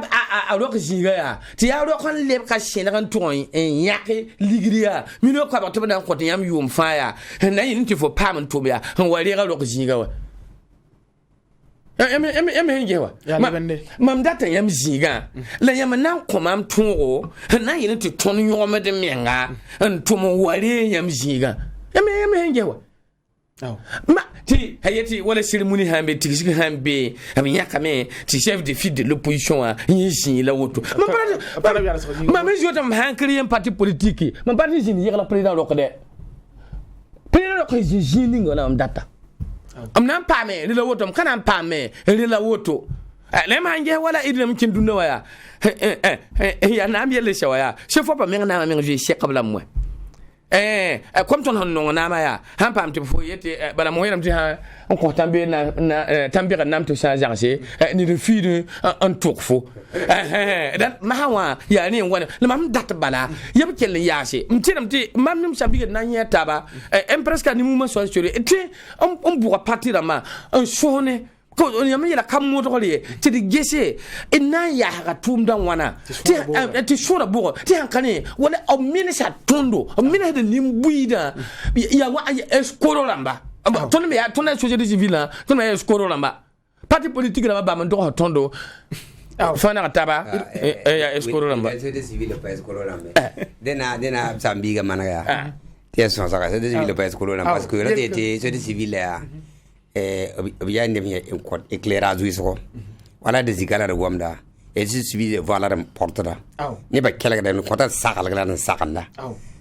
a rok zinga ya ti ya rok kan leb ka shin kan ton en yake ligriya mino ka ba to ban ko yam yum fa ya na yin ti fo pam to ya wali ga rok zinga wa em henge wa mam data yam zinga la yam nan ko mam tungo na yin ti ton yom de menga en to mo wali yam zinga em henge wa ma ti hayati wala cérémonie hambe tikisi hambe ami yakame ti chef de file de l'opposition a yisi la woto ma me jota ma hankri un parti politique ma parti jini yela président lokade président lokade jini ngona am data am nan pame la woto am kana pame la woto le ma nge wala idem kin dunna waya ya na am yele shawaya chef pas me na me je cheikh qabla moi comme ton non na ma ya han pam te fo yete bala mo yeram ti ha on ko tambe na tambira nam to changer ni de fi en tour fo dat ma hawa ya ni wona le mam dat bala yeb kel yaase mtiram ti mam nim sabi na nyeta ba presque ni mu ma so sur et on pourra partir ma un sonne ko on yama yela kam mo to le ti di gese ina ya ga tum dan wana ti shura bugo ti hankane wala o minisa tondo o mina de nimbuida ya wa escoro lamba ton me ya ton société civile ton me escoro lamba parti politique là ba man do tondo fana taba ya escoro lamba société civile pas escoro lamba dena sambiga managa ti so sa société civile pas escoro lamba parce que la société civile là bien ne éclairage wiso wala de zigala de wamda et je suis voilà de portada ni ba kala de ko ta sakal gala sakanda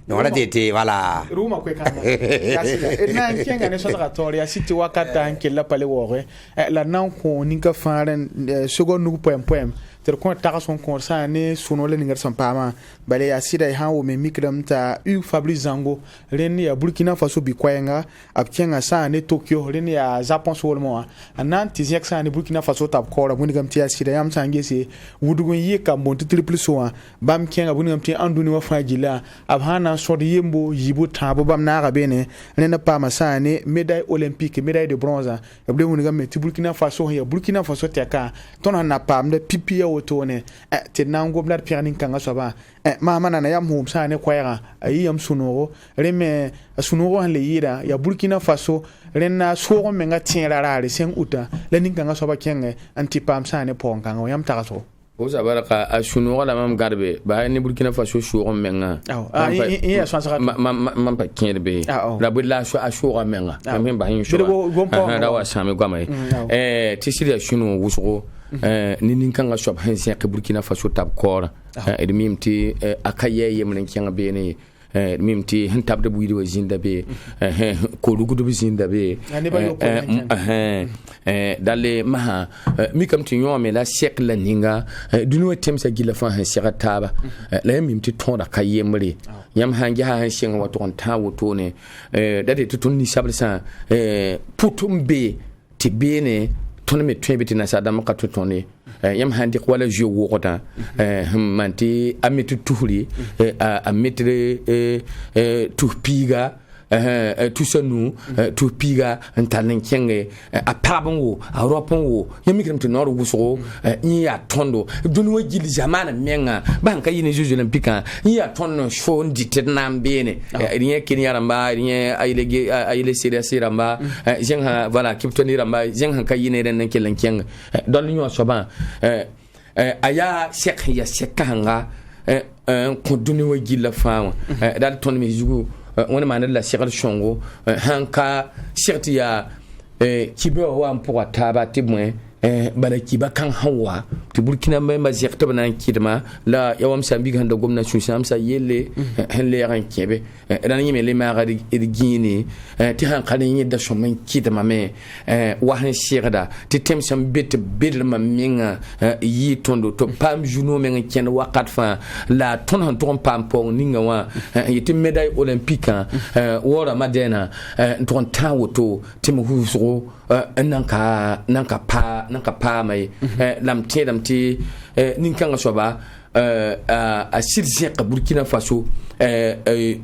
no wala de voilà ruma ko kana yasila na kenga ne sota toria siti wakata ankela pale wore la nan ko ninka faren seconde point ter ko ta son konsa ne suno le ningar sampama bale yasida ha wo me mikram ta Fabrice Zango ren ya Burkina Faso bi kwayenga abkenga sa ne Tokyo ren ya Japan solmo anan tiziak sa ne Burkina Faso tab ko ra bunigam ti yasida yam sange se wudugun yi ka mon triple so bam kenga bunigam ti anduni wa fajila abhana so de yembo yibu tabo bam na ga bene ne pa ma sa ne médaille olympique médaille de bronze abde bunigam ti Burkina Faso ya Burkina Faso teka ton na pam de pipi wotone te nango blar pianin kanga soba mama na yam hum sa ne kwaya ayi yam sunoro reme sunoro han le yira ya Burkina Faso renna sogo menga tienra rare sen uta le ninga soba kenge anti pam sa ne ponga yam tagaso o sabaraka a sunoro la mam garbe ba ni Burkina Faso sogo menga ya sansa mam pa kenbe la billa so a sogo menga même ba yin so da wa sami gwamai ti siriya sunu wusugo ni ninkanga shop hansi ka Burkina Faso tab kora e mimti akaye yemnen kyanga bene mimti han tab de buidi wa zinda be ko lugudu be zinda be dalle maha mi kam ti nyome la sek la ninga dunu temsa gila fa hansi ka taba la mimti tonda kayemre yam hangi ha hansi wa ton tawo tone dade to tonni sabrisa putumbe ti bene ton me twebiti na sadam ka to tone yam handi wala je wota manti amitu tuhuri amitre tuhpiga tusanu tuhpiga antanen kenge apabongo aropongo yamikram to noro wuso ni ya tondo dunu wajili zamana menga banka yini juju olympique ni ya tonno show ndite nambene rien kenya ramba rien aile seria ramba jenga voilà kiptoni ramba jenga kayine ren kelen kenga don nyo soba aya sek ya sekanga ko dunu wajila faawa dal ton mi jugu wona manel la sigal shongo hanka sirti ya kibo wa mpo taba tibwe bala kiba kan hawa ti Burkina memba zirta bana kidma la yawam sambi ganda gomna shusam sa yelle henle ran kebe ran yime le ma gadi gini ti han kan yi da shomen kidma me wa han sirda ti tem sam bit bil ma minga yi tondo to pam juno men ken wakat fa la ton han ton pam po ninga wa yiti médaille olympique wora madena ton tawoto tim huso nanka pa mai lamti ninkanga soba a sirzi ka Burkina Faso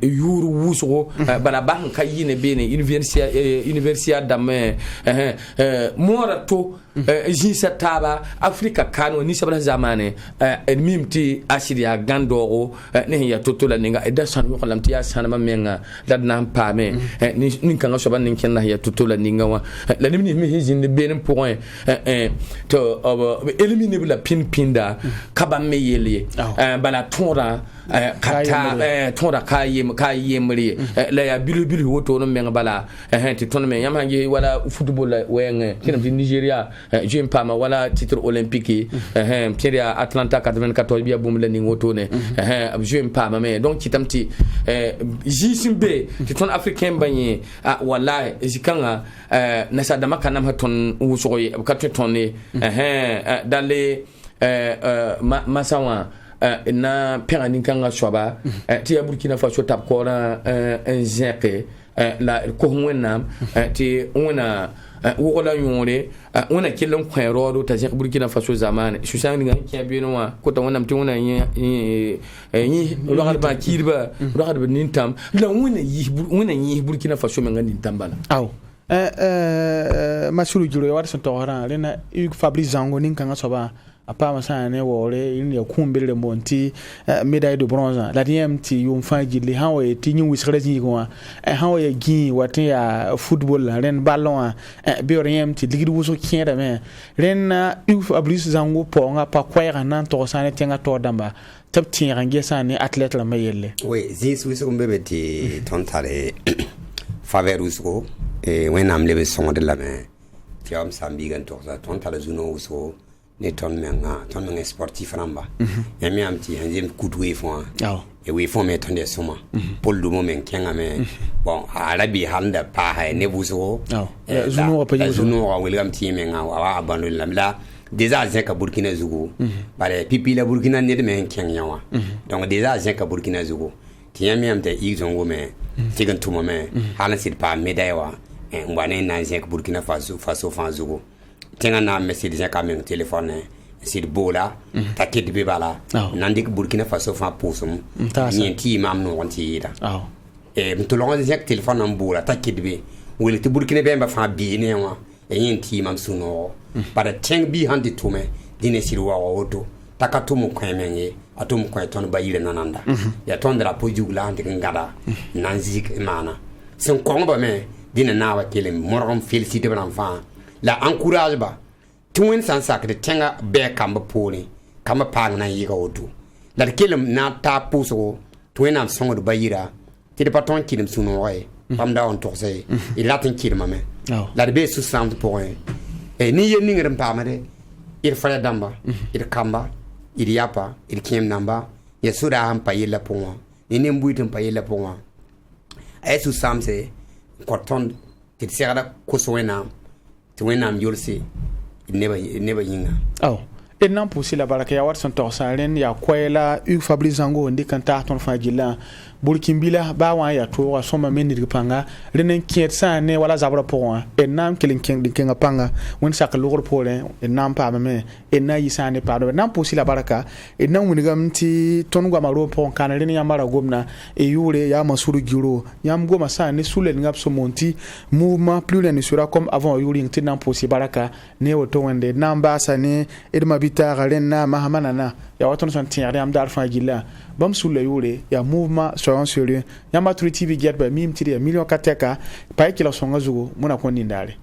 yuru wusgo bala ban kayine bene université dame mora to jinsa taba afrika kano ni sabra zamane mimti asiria gandoro ne ya totola ninga da san ko lamti ya san ma menga da nan pame ni kan so ban nin ken ya totola ninga wa la ni mi hijin bene point to éliminer la pinda kaba me yele bala tora kata tora kayemri la ya bilu woto no menga bala ti ton men yamangi wala football wenge kinam di Nigeria jim pama wala titre olympique Pierre Atlanta 94 biya bum la ni woto ne jim pama me donc kitamti jisimbe ti ton africain banye wala zikanga na sadama kanam haton wusoye ka ton ne dans les masawa na perani kanga swaba ti Burkina Faso tap ko un zeke la ko wonam ti wona wala yore wona kilon khayro ta zeke Burkina Faso zamane su sangi ngan ke bino wa ko ta wonam ti wona yi lo garba kirba lo garba nintam la wona yi Burkina Faso men ngani tambala aw masuru juro war son tohara rena Fabrice Zango nin kanga soba apa masane wore in ya kumbele monti médaille de bronze la DMT yum fangili hawo e tinyu wisrezi ko hawo e gi watin ya football ren ballon be RMT ligi wuso kienda me ren Fabrice Zango ponga pa kwera nan to sane tenga to damba tab tinga ngesane athlète la mayelle oui zis wiso mbebe ti tontare faverusko e wenam lebe songo de la main tiam sambi gan to sa tontare zuno wuso ne ton menga sportif ramba yami amti hanjem kutwe fon e we fon me ton de suma pol du moment kenga me bon arabi handa pa ha ne buso zuno pa zuno wa welgam ti menga wa abanu lamla déjà zeka Burkina Zugo bare pipi la Burkina ne de men kenya wa donc déjà zeka Burkina Zugo ti yami amte izongo me tigan tuma me halan sit pa médaille wa ngwane na zeka Burkina Faso fan Zugo tenga na message ya kamen téléphone sir bola ta kid be bala nandik Burkina Faso fa posum ni ti mam no wanti ida mtolonga ya téléphone na bola ta kid be wele ti Burkina be ba fa bi ne wa yin ti mam suno para teng bi handi tume dine sirwa wa oto takato mu kwemenge atum kwa ton bayile nananda ya ton dra po jugla handi ngada nanzik mana sen kongo me dine na wa kele morom féliciter ban fa la encourage ba tuwen san sakre tenga be kamba poli kamba pang na yiga otu la kelem na ta puso tuwen am songo ba yira ti de paton kilim suno way pam da on torse il latin kilma me la be su 60 point e ni yen ni ngam pamade il fala damba il kamba il yapa il kiem namba ya sura am payela ponwa ni mbuitum payela ponwa ay su samse korton ti sera kuswena to when I'm you'll see it never yinga et non pousser la baraka ya watson torsalen ya kwela Fabrice Zango ndi kan ta ton fagila Burkimbila ba wa ya to wa soma menir panga renen kiet sa ne wala zabra pour et nam kelin kenga panga won sak lugor pour et nam pa me et na yisa ne pa non pousser la baraka et nan woni gamti ton gwa maro pour kan renen ya mara gomna et yure ya masuru giro yam goma sa ne sulen ngap so monti mouvement plus ne sera comme avant yuri nti nan pousser baraka ne woto wende nan ba sa ne edma bitara renna mahamanana ya waton son tiare am dar fagila bam sulle yure ya mouvement soyons sérieux yamba truti bi get ba mim tiri million kateka pa kila songa zugo muna ko nindare